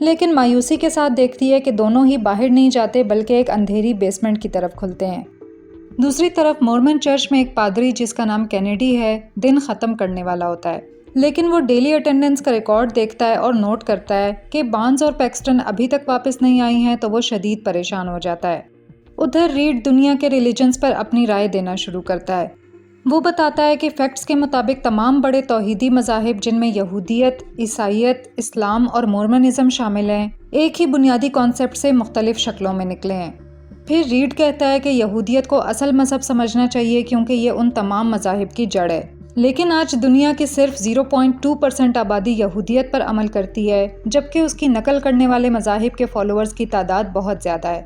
لیکن مایوسی کے ساتھ دیکھتی ہے کہ دونوں ہی باہر نہیں جاتے بلکہ ایک اندھیری بیسمنٹ کی طرف کھلتے ہیں۔ دوسری طرف مورمن چرچ میں ایک پادری جس کا نام کینیڈی ہے دن ختم کرنے والا ہوتا ہے، لیکن وہ ڈیلی اٹینڈنس کا ریکارڈ دیکھتا ہے اور نوٹ کرتا ہے کہ بارنز اور پیکسٹن ابھی تک واپس نہیں آئی ہیں تو وہ شدید پریشان ہو جاتا ہے۔ ادھر ریڈ دنیا کے ریلیجنز پر اپنی رائے دینا شروع کرتا ہے۔ وہ بتاتا ہے کہ فیکٹس کے مطابق تمام بڑے توحیدی مذاہب جن میں یہودیت، عیسائیت، اسلام اور مورمنزم شامل ہیں، ایک ہی بنیادی کانسیپٹ سے مختلف شکلوں میں نکلے ہیں۔ پھر ریڈ کہتا ہے کہ یہودیت کو اصل مذہب سمجھنا چاہیے کیونکہ یہ ان تمام مذاہب کی جڑ ہے، لیکن آج دنیا کی صرف 0.2% آبادی یہودیت پر عمل کرتی ہے، جبکہ اس کی نقل کرنے والے مذاہب کے فالوورز کی تعداد بہت زیادہ ہے۔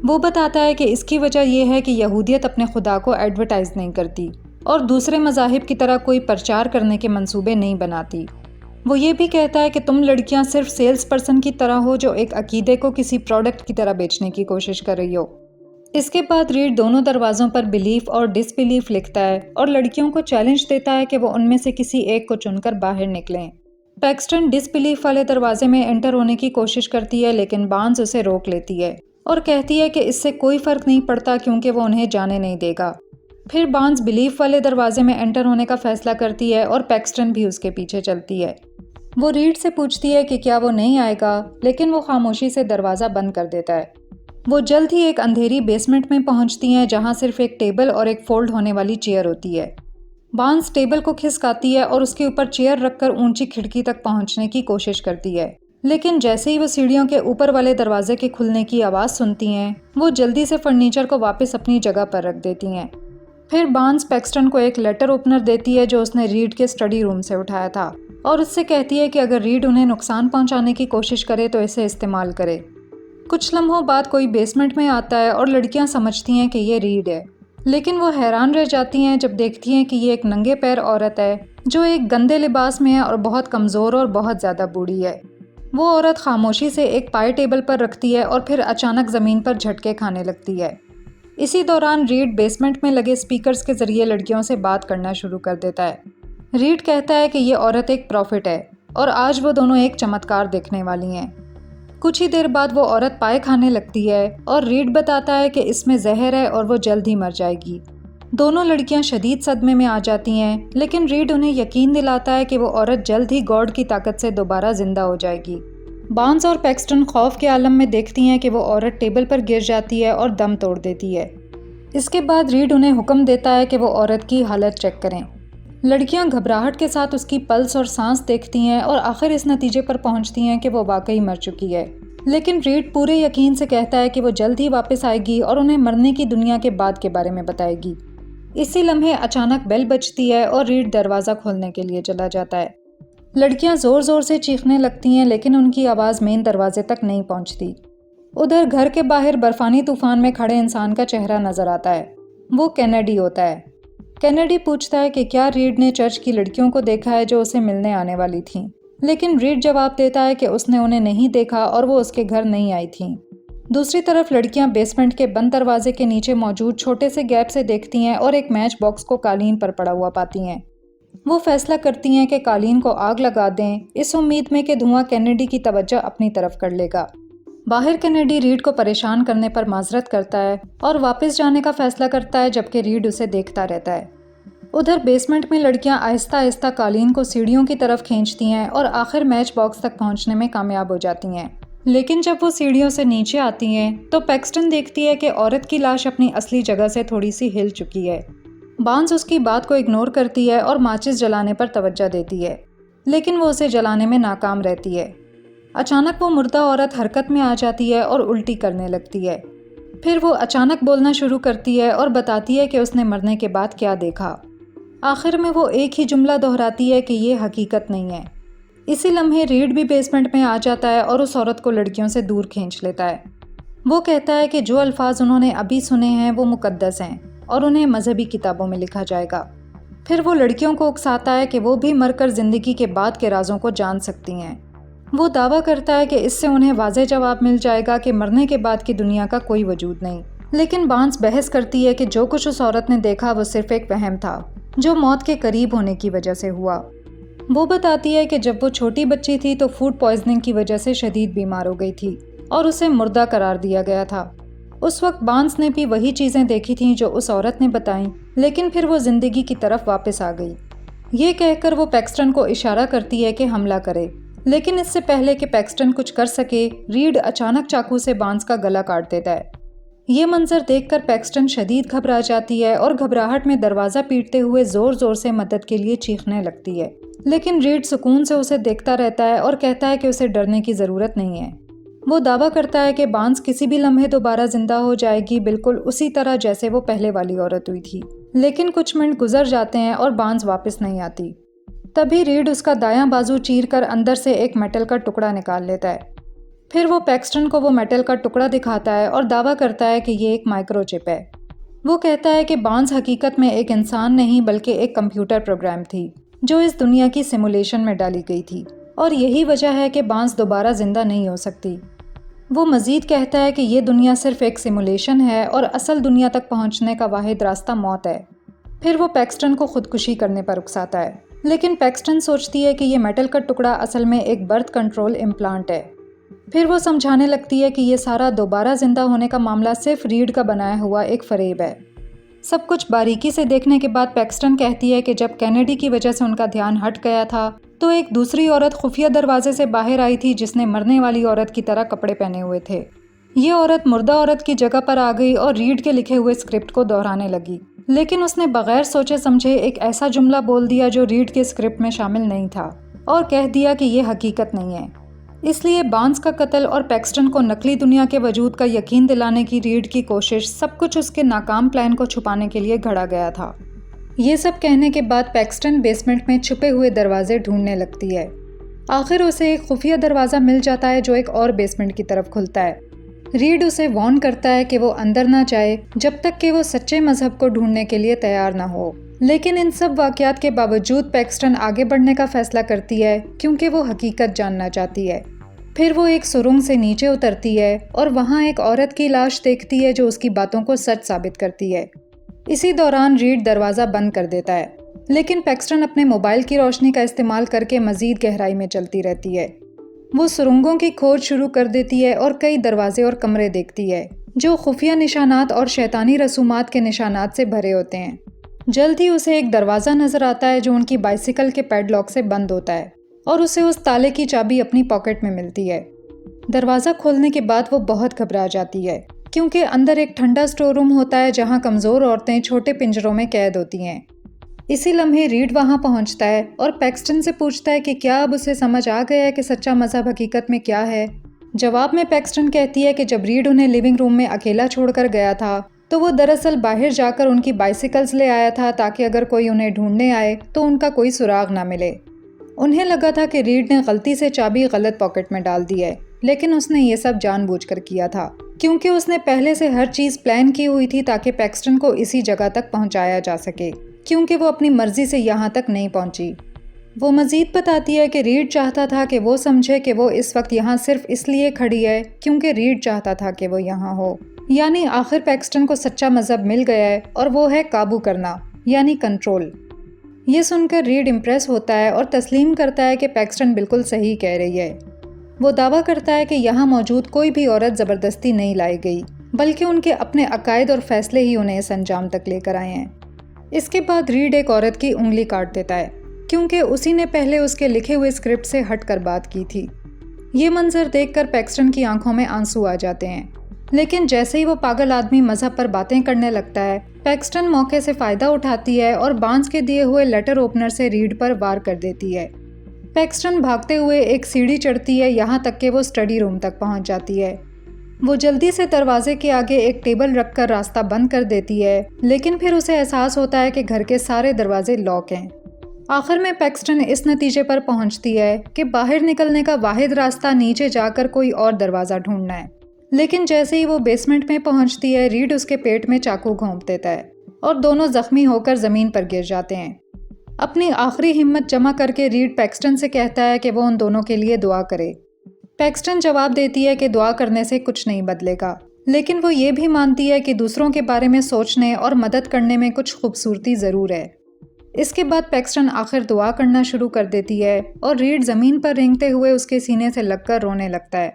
وہ بتاتا ہے کہ اس کی وجہ یہ ہے کہ یہودیت اپنے خدا کو ایڈورٹائز نہیں کرتی اور دوسرے مذاہب کی طرح کوئی پرچار کرنے کے منصوبے نہیں بناتی۔ وہ یہ بھی کہتا ہے کہ تم لڑکیاں صرف سیلز پرسن کی طرح ہو جو ایک عقیدے کو کسی پروڈکٹ کی طرح بیچنے کی کوشش کر رہی ہو۔ اس کے بعد ریڈ دونوں دروازوں پر بلیف اور ڈس بلیف لکھتا ہے اور لڑکیوں کو چیلنج دیتا ہے کہ وہ ان میں سے کسی ایک کو چن کر باہر نکلیں۔ پیکسٹن ڈس بلیف والے دروازے میں انٹر ہونے کی کوشش کرتی ہے لیکن بارنز اسے روک لیتی ہے اور کہتی ہے کہ اس سے کوئی فرق نہیں پڑتا کیونکہ وہ انہیں جانے نہیں دے گا۔ پھر بارنز بلیف والے دروازے میں انٹر ہونے کا فیصلہ کرتی ہے اور پیکسٹن بھی اس کے پیچھے چلتی ہے۔ وہ ریڈ سے پوچھتی ہے کہ کیا وہ نہیں آئے گا، لیکن وہ خاموشی سے دروازہ بند کر دیتا ہے۔ وہ جلد ہی ایک اندھیری بیسمنٹ میں پہنچتی ہیں جہاں صرف ایک ٹیبل اور ایک فولڈ ہونے والی چیئر ہوتی ہے۔ بارنز ٹیبل کو کھسکاتی ہے اور اس کے اوپر چیئر رکھ کر اونچی کھڑکی تک پہنچنے کی کوشش کرتی ہے، لیکن جیسے ہی وہ سیڑھیوں کے اوپر والے دروازے کے کھلنے کی آواز سنتی ہیں، وہ جلدی سے فرنیچر کو واپس اپنی جگہ پر رکھ دیتی ہیں۔ پھر بارنز پیکسٹن کو ایک لیٹر اوپنر دیتی ہے جو اس نے ریڈ کے اسٹڈی روم سے اٹھایا تھا اور اس سے کہتی ہے کہ اگر ریڈ انہیں نقصان پہنچانے کی کوشش کرے تو اسے استعمال کرے۔ کچھ لمحوں بعد کوئی بیسمنٹ میں آتا ہے اور لڑکیاں سمجھتی ہیں کہ یہ ریڈ ہے، لیکن وہ حیران رہ جاتی ہیں جب دیکھتی ہیں کہ یہ ایک ننگے پیر عورت ہے جو ایک گندے لباس میں ہے اور بہت کمزور اور بہت زیادہ بوڑھی ہے۔ وہ عورت خاموشی سے ایک پائے ٹیبل پر رکھتی ہے اور پھر اچانک زمین پر جھٹکے کھانے لگتی ہے۔ اسی دوران ریڈ بیسمنٹ میں لگے اسپیکرز کے ذریعے لڑکیوں سے بات کرنا شروع کر دیتا ہے۔ ریڈ کہتا ہے کہ یہ عورت ایک پروفٹ ہے اور آج وہ دونوں ایک چمتکار دیکھنے والی ہیں۔ کچھ ہی دیر بعد وہ عورت پائے کھانے لگتی ہے اور ریڈ بتاتا ہے کہ اس میں زہر ہے اور وہ جلد ہی مر جائے گی۔ دونوں لڑکیاں شدید صدمے میں آ جاتی ہیں، لیکن ریڈ انہیں یقین دلاتا ہے کہ وہ عورت جلد ہی گاڈ کی طاقت سے دوبارہ زندہ ہو جائے گی۔ بارنز اور پیکسٹن خوف کے عالم میں دیکھتی ہیں کہ وہ عورت ٹیبل پر گر جاتی ہے اور دم توڑ دیتی ہے۔ اس کے بعد ریڈ انہیں حکم دیتا ہے کہ وہ عورت کی حالت چیک کریں۔ لڑکیاں گھبراہٹ کے ساتھ اس کی پلس اور سانس دیکھتی ہیں اور آخر اس نتیجے پر پہنچتی ہیں کہ وہ واقعی مر چکی ہے، لیکن ریڈ پورے یقین سے کہتا ہے کہ وہ جلد ہی واپس آئے گی اور انہیں مرنے کی دنیا کے بعد کے بارے میں بتائے گی۔ اسی لمحے اچانک بیل بجتی ہے اور ریڈ دروازہ کھولنے کے لیے چلا جاتا ہے۔ لڑکیاں زور زور سے چیخنے لگتی ہیں لیکن ان کی آواز مین دروازے تک نہیں پہنچتی۔ ادھر گھر کے باہر برفانی طوفان میں کھڑے انسان کا چہرہ نظر آتا ہے۔ وہ کینیڈی ہوتا ہے۔ کینیڈی پوچھتا ہے کہ کیا ریڈ نے چرچ کی لڑکیوں کو دیکھا ہے جو اسے ملنے آنے والی تھیں، لیکن ریڈ جواب دیتا ہے کہ اس نے انہیں نہیں دیکھا اور وہ اس کے گھر نہیں آئی تھیں۔ دوسری طرف لڑکیاں بیسمنٹ کے بند دروازے کے نیچے موجود چھوٹے سے گیپ سے دیکھتی ہیں اور ایک میچ باکس کو قالین پر پڑا ہوا پاتی ہیں۔ وہ فیصلہ کرتی ہیں کہ قالین کو آگ لگا دیں، اس امید میں کہ دھواں کینیڈی کی توجہ اپنی طرف کر لے گا۔ باہر کینیڈی ریڈ کو پریشان کرنے پر معذرت کرتا ہے اور واپس جانے کا فیصلہ کرتا ہے جبکہ ریڈ اسے دیکھتا رہتا ہے۔ ادھر بیسمنٹ میں لڑکیاں آہستہ آہستہ قالین کو سیڑھیوں کی طرف کھینچتی ہیں اور آخر میچ باکس تک پہنچنے میں کامیاب ہو جاتی ہیں، لیکن جب وہ سیڑھیوں سے نیچے آتی ہیں تو پیکسٹن دیکھتی ہے کہ عورت کی لاش اپنی اصلی جگہ سے تھوڑی سی ہل چکی ہے۔ بارنز اس کی بات کو اگنور کرتی ہے اور ماچس جلانے پر توجہ دیتی ہے، لیکن وہ اسے جلانے میں ناکام رہتی ہے۔ اچانک وہ مردہ عورت حرکت میں آ جاتی ہے اور الٹی کرنے لگتی ہے۔ پھر وہ اچانک بولنا شروع کرتی ہے اور بتاتی ہے کہ اس نے مرنے کے بعد کیا دیکھا۔ آخر میں وہ ایک ہی جملہ دہراتی ہے کہ یہ حقیقت نہیں ہے۔ اسی لمحے ریڈ بھی بیسمنٹ میں آ جاتا ہے اور اس عورت کو لڑکیوں سے دور کھینچ لیتا ہے۔ وہ کہتا ہے کہ جو الفاظ انہوں نے ابھی سنے ہیں وہ مقدس ہیں اور انہیں مذہبی کتابوں میں لکھا جائے گا۔ پھر وہ لڑکیوں کو اکساتا ہے کہ وہ بھی مر کر زندگی کے بعد کے رازوں کو جان سکتی ہیں۔ وہ دعویٰ کرتا ہے کہ اس سے انہیں واضح جواب مل جائے گا کہ مرنے کے بعد کی دنیا کا کوئی وجود نہیں، لیکن بارنز بحث کرتی ہے کہ جو کچھ اس عورت نے دیکھا وہ صرف ایک وہم تھا جو موت کے قریب ہونے کی وجہ سے ہوا۔ وہ بتاتی ہے کہ جب وہ چھوٹی بچی تھی تو فوڈ پوائزننگ کی وجہ سے شدید بیمار ہو گئی تھی اور اسے مردہ قرار دیا گیا تھا۔ اس وقت بارنس نے بھی وہی چیزیں دیکھی تھیں جو اس عورت نے بتائیں، لیکن پھر وہ زندگی کی طرف واپس آ گئی۔ یہ کہہ کر وہ پیکسٹن کو اشارہ کرتی ہے کہ حملہ کرے، لیکن اس سے پہلے کہ پیکسٹن کچھ کر سکے، ریڈ اچانک چاقو سے بارنس کا گلا کاٹ دیتا ہے۔ یہ منظر دیکھ کر پیکسٹن شدید گھبرا جاتی ہے اور گھبراہٹ میں دروازہ پیٹتے ہوئے زور زور سے مدد کے لیے چیخنے لگتی ہے، لیکن ریڈ سکون سے اسے دیکھتا رہتا ہے اور کہتا ہے کہ اسے ڈرنے کی ضرورت نہیں ہے۔ وہ دعویٰ کرتا ہے کہ بارنس کسی بھی لمحے دوبارہ زندہ ہو جائے گی، بالکل اسی طرح جیسے وہ پہلے والی عورت ہوئی تھی۔ لیکن کچھ منٹ گزر جاتے ہیں اور بارنس واپس نہیں آتی۔ تبھی ریڈ اس کا دایاں بازو چیر کر اندر سے ایک میٹل کا ٹکڑا نکال لیتا ہے۔ پھر وہ پیکسٹن کو وہ میٹل کا ٹکڑا دکھاتا ہے اور دعویٰ کرتا ہے کہ یہ ایک مائکرو چپ ہے۔ وہ کہتا ہے کہ بارنس حقیقت میں ایک انسان نہیں بلکہ ایک کمپیوٹر پروگرام تھی جو اس دنیا کی سیمولیشن میں ڈالی گئی تھی، اور یہی وجہ ہے کہ بارنس دوبارہ زندہ نہیں ہو سکتی۔ وہ مزید کہتا ہے کہ یہ دنیا صرف ایک سیمولیشن ہے اور اصل دنیا تک پہنچنے کا واحد راستہ موت ہے۔ پھر وہ پیکسٹن کو خودکشی کرنے پر اکساتا ہے، لیکن پیکسٹن سوچتی ہے کہ یہ میٹل کا ٹکڑا اصل میں ایک برتھ کنٹرول امپلانٹ ہے۔ پھر وہ سمجھانے لگتی ہے کہ یہ سارا دوبارہ زندہ ہونے کا معاملہ صرف ریڈ کا بنایا ہوا ایک فریب ہے۔ سب کچھ باریکی سے دیکھنے کے بعد پیکسٹن کہتی ہے کہ جب کینیڈی کی وجہ سے ان کا دھیان ہٹ گیا تھا تو ایک دوسری عورت خفیہ دروازے سے باہر آئی تھی جس نے مرنے والی عورت کی طرح کپڑے پہنے ہوئے تھے۔ یہ عورت مردہ عورت کی جگہ پر آ گئی اور ریڈ کے لکھے ہوئے اسکرپٹ کو دہرانے لگی، لیکن اس نے بغیر سوچے سمجھے ایک ایسا جملہ بول دیا جو ریڈ کے اسکرپٹ میں شامل نہیں تھا، اور کہہ دیا کہ یہ حقیقت نہیں ہے۔ اس لیے بارنس کا قتل اور پیکسٹن کو نقلی دنیا کے وجود کا یقین دلانے کی ریڈ کی کوشش، سب کچھ اس کے ناکام پلان کو چھپانے کے لیے گھڑا گیا تھا۔ یہ سب کہنے کے بعد پیکسٹن بیسمنٹ میں چھپے ہوئے دروازے ڈھونڈنے لگتی ہے۔ آخر اسے ایک خفیہ دروازہ مل جاتا ہے جو ایک اور بیسمنٹ کی طرف کھلتا ہے۔ ریڈ اسے وارن کرتا ہے کہ وہ اندر نہ جائے جب تک کہ وہ سچے مذہب کو ڈھونڈنے کے لیے تیار نہ ہو، لیکن ان سب واقعات کے باوجود پیکسٹن آگے بڑھنے کا فیصلہ کرتی ہے کیونکہ وہ حقیقت جاننا چاہتی ہے۔ پھر وہ ایک سرنگ سے نیچے اترتی ہے اور وہاں ایک عورت کی لاش دیکھتی ہے جو اس کی باتوں کو سچ ثابت کرتی ہے۔ اسی دوران ریڈ دروازہ بند کر دیتا ہے، لیکن پیکسٹن اپنے موبائل کی روشنی کا استعمال کر کے مزید گہرائی میں چلتی رہتی ہے۔ وہ سرنگوں کی کھوج شروع کر دیتی ہے اور کئی دروازے اور کمرے دیکھتی ہے جو خفیہ نشانات اور شیطانی رسومات کے نشانات سے بھرے ہوتے ہیں۔ جلد ہی اسے ایک دروازہ نظر آتا ہے جو ان کی بائسیکل کے پیڈ لاک سے بند ہوتا ہے، اور اسے اس تالے کی چابی اپنی پاکٹ میں ملتی ہے۔ دروازہ کھولنے کے بعد وہ بہت گھبرا جاتی ہے کیونکہ اندر ایک ٹھنڈا اسٹور روم ہوتا ہے جہاں کمزور عورتیں چھوٹے پنجروں میں قید ہوتی ہیں۔ اسی لمحے ریڈ وہاں پہنچتا ہے اور پیکسٹن سے پوچھتا ہے کہ کیا اب اسے سمجھ آ گیا ہے کہ سچا مذہب حقیقت میں کیا ہے۔ جواب میں پیکسٹن کہتی ہے کہ جب ریڈ انہیں لیونگ روم میں اکیلا چھوڑ کر گیا تھا تو وہ دراصل باہر جا کر ان کی بائسیکلز لے آیا تھا تاکہ اگر کوئی انہیں ڈھونڈنے آئے تو ان کا کوئی سراغ نہ ملے۔ انہیں لگا تھا کہ ریڈ نے غلطی سے چابی غلط پاکٹ میں ڈال دی ہے، لیکن اس نے یہ سب جان بوجھ کر کیا تھا کیونکہ اس نے پہلے سے ہر چیز پلان کی ہوئی تھی تاکہ پیکسٹن کو اسی جگہ تک پہنچایا جا سکے، کیونکہ وہ اپنی مرضی سے یہاں تک نہیں پہنچی۔ وہ مزید بتاتی ہے کہ ریڈ چاہتا تھا کہ وہ سمجھے کہ وہ اس وقت یہاں صرف اس لیے کھڑی ہے کیونکہ ریڈ چاہتا تھا کہ وہ یہاں ہو، یعنی آخر پیکسٹن کو سچا مذہب مل گیا ہے اور وہ ہے قابو کرنا، یعنی کنٹرول۔ یہ سن کر ریڈ امپریس ہوتا ہے اور تسلیم کرتا ہے کہ پیکسٹن بالکل صحیح کہہ رہی ہے۔ وہ دعویٰ کرتا ہے کہ یہاں موجود کوئی بھی عورت زبردستی نہیں لائی گئی، بلکہ ان کے اپنے عقائد اور فیصلے ہی انہیں اس انجام تک لے کر آئے ہیں۔ اس کے بعد ریڈ ایک عورت کی انگلی کاٹ دیتا ہے کیونکہ اسی نے پہلے اس کے لکھے ہوئے اسکرپٹ سے ہٹ کر بات کی تھی۔ یہ منظر دیکھ کر پیکسٹن کی آنکھوں میں آنسو آ جاتے ہیں، لیکن جیسے ہی وہ پاگل آدمی مذہب پر باتیں کرنے لگتا ہے، پیکسٹن موقع سے فائدہ اٹھاتی ہے اور بارنس کے دیے ہوئے لیٹر اوپنر سے ریڈ پر وار کر دیتی ہے۔ پیکسٹن بھاگتے ہوئے ایک سیڑھی چڑھتی ہے یہاں تک کہ وہ اسٹڈی روم تک پہنچ جاتی ہے۔ وہ جلدی سے دروازے کے آگے ایک ٹیبل رکھ کر راستہ بند کر دیتی ہے، لیکن پھر اسے احساس ہوتا ہے کہ گھر کے سارے دروازے لاک ہیں۔ آخر میں پیکسٹن اس نتیجے پر پہنچتی ہے کہ باہر نکلنے کا واحد راستہ نیچے جا کر کوئی اور دروازہ ڈھونڈنا ہے، لیکن جیسے ہی وہ بیسمنٹ میں پہنچتی ہے، ریڈ اس کے پیٹ میں چاقو گھونپ دیتا ہے اور دونوں زخمی ہو کر زمین پر گر جاتے ہیں۔ اپنی آخری ہمت جمع کر کے ریڈ پیکسٹن سے کہتا ہے کہ وہ ان دونوں کے لیے دعا کرے۔ پیکسٹن جواب دیتی ہے کہ دعا کرنے سے کچھ نہیں بدلے گا، لیکن وہ یہ بھی مانتی ہے کہ دوسروں کے بارے میں سوچنے اور مدد کرنے میں کچھ خوبصورتی ضرور ہے۔ اس کے بعد پیکسٹن آخر دعا کرنا شروع کر دیتی ہے اور ریڈ زمین پر رینگتے ہوئے اس کے سینے سے لگ کر رونے لگتا ہے۔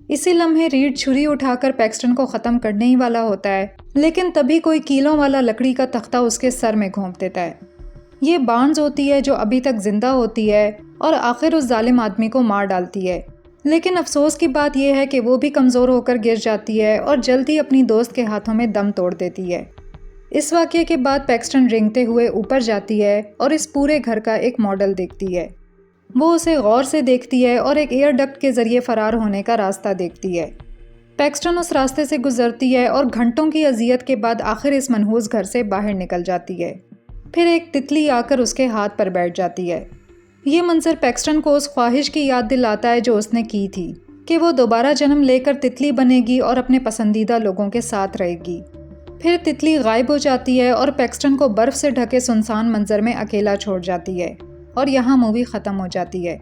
اسی لمحے ریڈ چھری اٹھا کر پیکسٹن کو ختم کرنے ہی والا ہوتا ہے، لیکن تبھی کوئی کیلوں والا لکڑی کا تختہ اس کے سر میں گھونپ دیتا ہے۔ یہ بارنز ہوتی ہے جو ابھی تک زندہ ہوتی ہے اور آخر اس ظالم آدمی کو مار ڈالتی ہے، لیکن افسوس کی بات یہ ہے کہ وہ بھی کمزور ہو کر گر جاتی ہے اور جلدی اپنی دوست کے ہاتھوں میں دم توڑ دیتی ہے۔ اس واقعے کے بعد پیکسٹن رینگتے ہوئے اوپر جاتی ہے اور اس پورے گھر کا ایک ماڈل دیکھتی ہے۔ وہ اسے غور سے دیکھتی ہے اور ایک ایئر ڈکٹ کے ذریعے فرار ہونے کا راستہ دیکھتی ہے۔ پیکسٹن اس راستے سے گزرتی ہے اور گھنٹوں کی اذیت کے بعد آخر اس منحوس گھر سے باہر نکل جاتی ہے۔ پھر ایک تتلی آ کر اس کے ہاتھ پر بیٹھ جاتی ہے۔ یہ منظر پیکسٹن کو اس خواہش کی یاد دلاتا ہے جو اس نے کی تھی کہ وہ دوبارہ جنم لے کر تتلی بنے گی اور اپنے پسندیدہ لوگوں کے ساتھ رہے گی۔ پھر تتلی غائب ہو جاتی ہے اور پیکسٹن کو برف سے ڈھکے سنسان منظر میں اکیلا چھوڑ جاتی ہے اور یہاں مووی ختم ہو جاتی ہے۔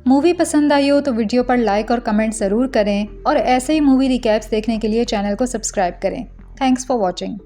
مووی پسند آئی ہو تو ویڈیو پر لائک اور کمنٹ ضرور کریں اور ایسے ہی مووی ریکیپس دیکھنے کے لیے چینل کو سبسکرائب کریں۔ Thanks for watching.